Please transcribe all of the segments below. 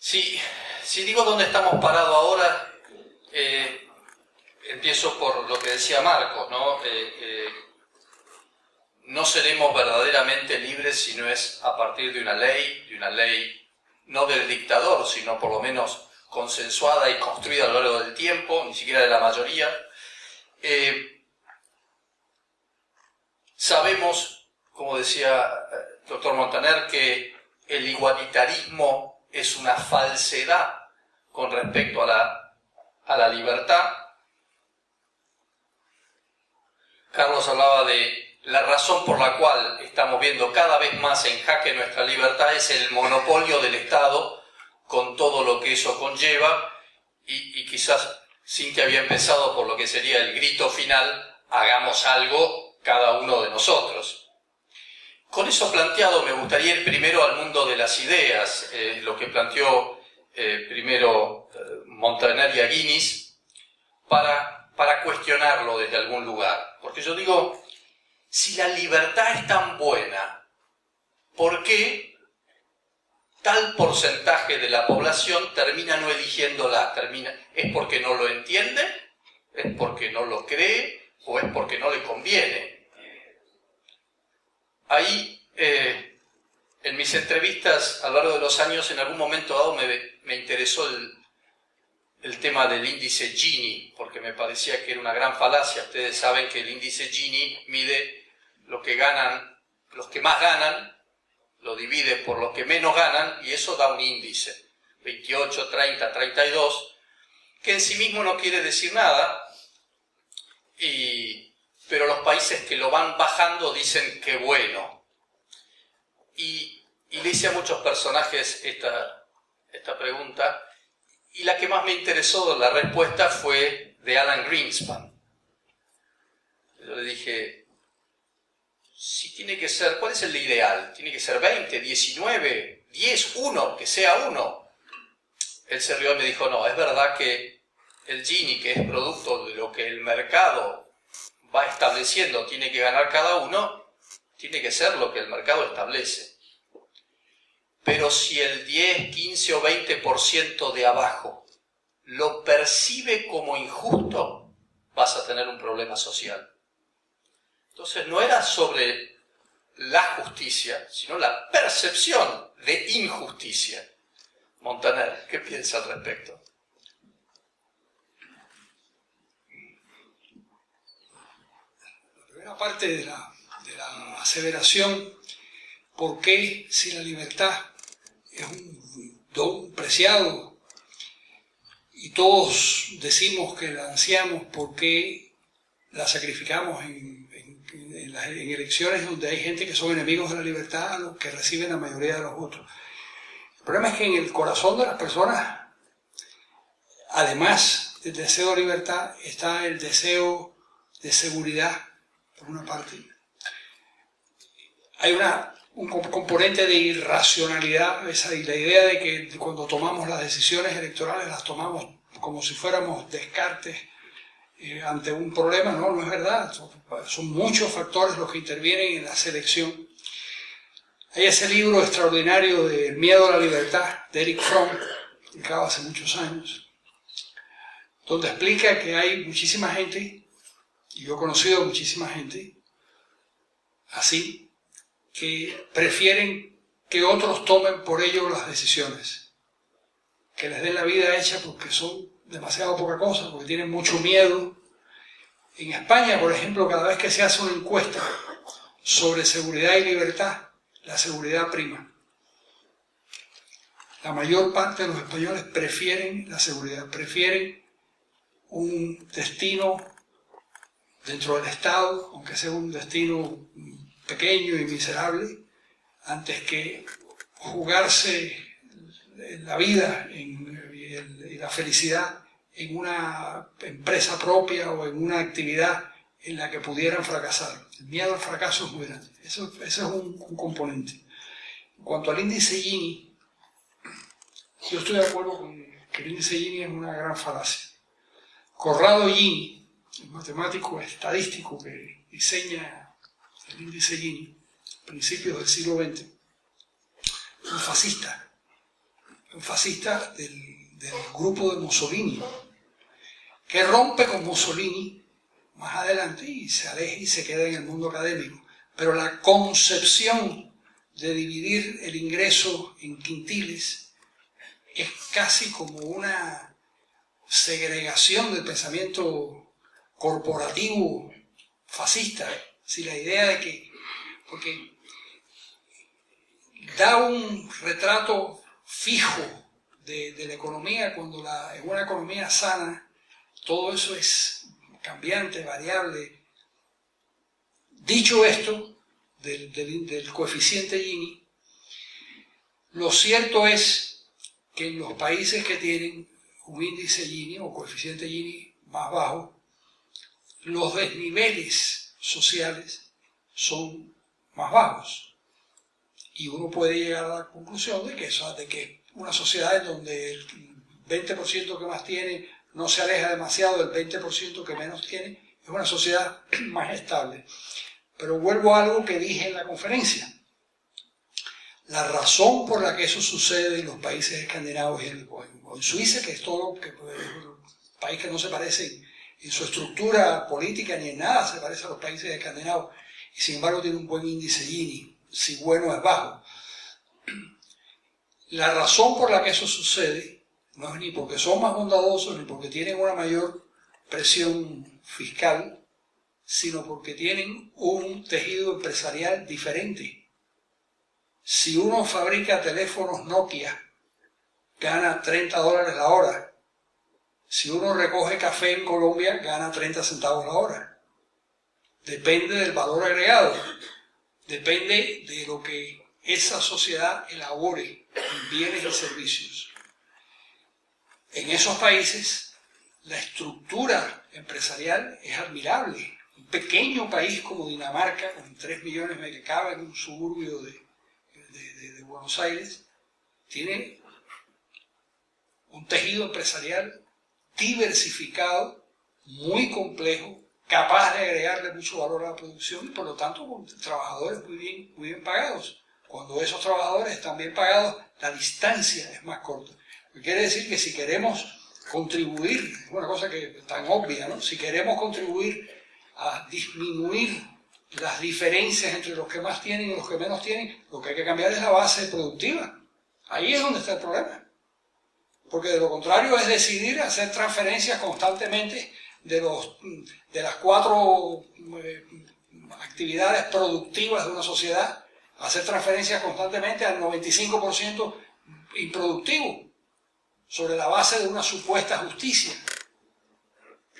Si digo dónde estamos parados ahora, empiezo por lo que decía Marcos, ¿no? No seremos verdaderamente libres si no es a partir de una ley no del dictador, sino por lo menos consensuada y construida a lo largo del tiempo, ni siquiera de la mayoría. Sabemos, como decía el doctor Montaner, que el igualitarismo es una falsedad con respecto a la libertad. Carlos hablaba de la razón por la cual estamos viendo cada vez más en jaque nuestra libertad es el monopolio del Estado con todo lo que eso conlleva y quizás Cintia había empezado por lo que sería el grito final, hagamos algo cada uno de nosotros. Con eso planteado me gustaría ir primero al mundo de las ideas, lo que planteó primero Montaner y Aguinis, para cuestionarlo desde algún lugar. Porque yo digo, si la libertad es tan buena, ¿por qué tal porcentaje de la población termina no eligiéndola? ¿Es porque no lo entiende? ¿Es porque no lo cree? ¿O es porque no le conviene? Ahí, en mis entrevistas a lo largo de los años, en algún momento dado me interesó el tema del índice Gini, porque me parecía que era una gran falacia. Ustedes saben que el índice Gini mide lo que ganan, los que más ganan, lo divide por los que menos ganan, y eso da un índice, 28, 30, 32, que en sí mismo no quiere decir nada, pero los países que lo van bajando dicen que bueno. Y le hice a muchos personajes esta pregunta, y la que más me interesó la respuesta fue de Alan Greenspan. Yo le dije, si tiene que ser, ¿cuál es el ideal? ¿Tiene que ser 20, 19, 10, 1, que sea 1? Él se rió y me dijo, no, es verdad que el Gini, que es producto de lo que el mercado va estableciendo, tiene que ganar cada uno, tiene que ser lo que el mercado establece. Pero si el 10, 15 o 20% de abajo lo percibe como injusto, vas a tener un problema social. Entonces no era sobre la justicia, sino la percepción de injusticia. Montaner, ¿qué piensa al respecto? La primera parte de la aseveración, ¿por qué si la libertad es un don preciado y todos decimos que la ansiamos, por qué la sacrificamos en elecciones donde hay gente que son enemigos de la libertad, los que reciben la mayoría de los votos? El problema es que en el corazón de las personas, además del deseo de libertad, está el deseo de seguridad, por una parte. Hay un componente de irracionalidad, y la idea de que cuando tomamos las decisiones electorales las tomamos como si fuéramos Descartes ante un problema. No es verdad. Son muchos factores los que intervienen en la selección. Hay ese libro extraordinario de El miedo a la libertad, de Erich Fromm, publicado hace muchos años, donde explica que hay muchísima gente, y yo he conocido muchísima gente así, que prefieren que otros tomen por ellos las decisiones, que les den la vida hecha porque son demasiado poca cosa, porque tienen mucho miedo. En España, por ejemplo, cada vez que se hace una encuesta sobre seguridad y libertad, la seguridad prima. La mayor parte de los españoles prefieren la seguridad, prefieren un destino dentro del Estado, aunque sea un destino pequeño y miserable, antes que jugarse la vida y la felicidad en una empresa propia o en una actividad en la que pudieran fracasar. El miedo al fracaso es muy grande. Eso es un componente. En cuanto al índice Gini, yo estoy de acuerdo con que el índice Gini es una gran falacia. Corrado Gini, el matemático estadístico que diseña el índice Gini, a principios del siglo XX, un fascista, fascista del grupo de Mussolini, que rompe con Mussolini más adelante y se aleja y se queda en el mundo académico. Pero la concepción de dividir el ingreso en quintiles es casi como una segregación del pensamiento corporativo fascista. Si la idea de que, porque da un retrato fijo de la economía, cuando en una economía sana todo eso es cambiante, variable. Dicho esto del coeficiente Gini, lo cierto es que en los países que tienen un índice Gini o coeficiente Gini más bajo, los desniveles sociales son más bajos. Y uno puede llegar a la conclusión de que una sociedad en donde el 20% que más tiene no se aleja demasiado del 20% que menos tiene, es una sociedad más estable. Pero vuelvo a algo que dije en la conferencia. La razón por la que eso sucede en los países escandinavos o en Suiza, que es todo un país que no se parece en su estructura política ni en nada se parece a los países escandinavos, y sin embargo tiene un buen índice Gini, si bueno es bajo. La razón por la que eso sucede no es ni porque son más bondadosos ni porque tienen una mayor presión fiscal, sino porque tienen un tejido empresarial diferente. Si uno fabrica teléfonos Nokia, gana $30 la hora. Si uno recoge café en Colombia, gana 30 centavos la hora. Depende del valor agregado. Depende de lo que esa sociedad elabore en bienes y servicios. En esos países, la estructura empresarial es admirable. Un pequeño país como Dinamarca, con 3 millones que cabe en un suburbio de Buenos Aires, tiene un tejido empresarial diversificado, muy complejo, capaz de agregarle mucho valor a la producción y por lo tanto con trabajadores muy bien pagados. Cuando esos trabajadores están bien pagados, la distancia es más corta. Quiere decir que si queremos contribuir, es una cosa que es tan obvia, ¿no? Si queremos contribuir a disminuir las diferencias entre los que más tienen y los que menos tienen, lo que hay que cambiar es la base productiva. Ahí es donde está el problema. Porque de lo contrario es decidir hacer transferencias constantemente de las 4 actividades productivas de una sociedad, hacer transferencias constantemente al 95% improductivo, sobre la base de una supuesta justicia,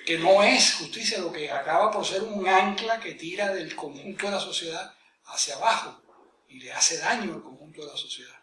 que no es justicia, lo que acaba por ser un ancla que tira del conjunto de la sociedad hacia abajo y le hace daño al conjunto de la sociedad.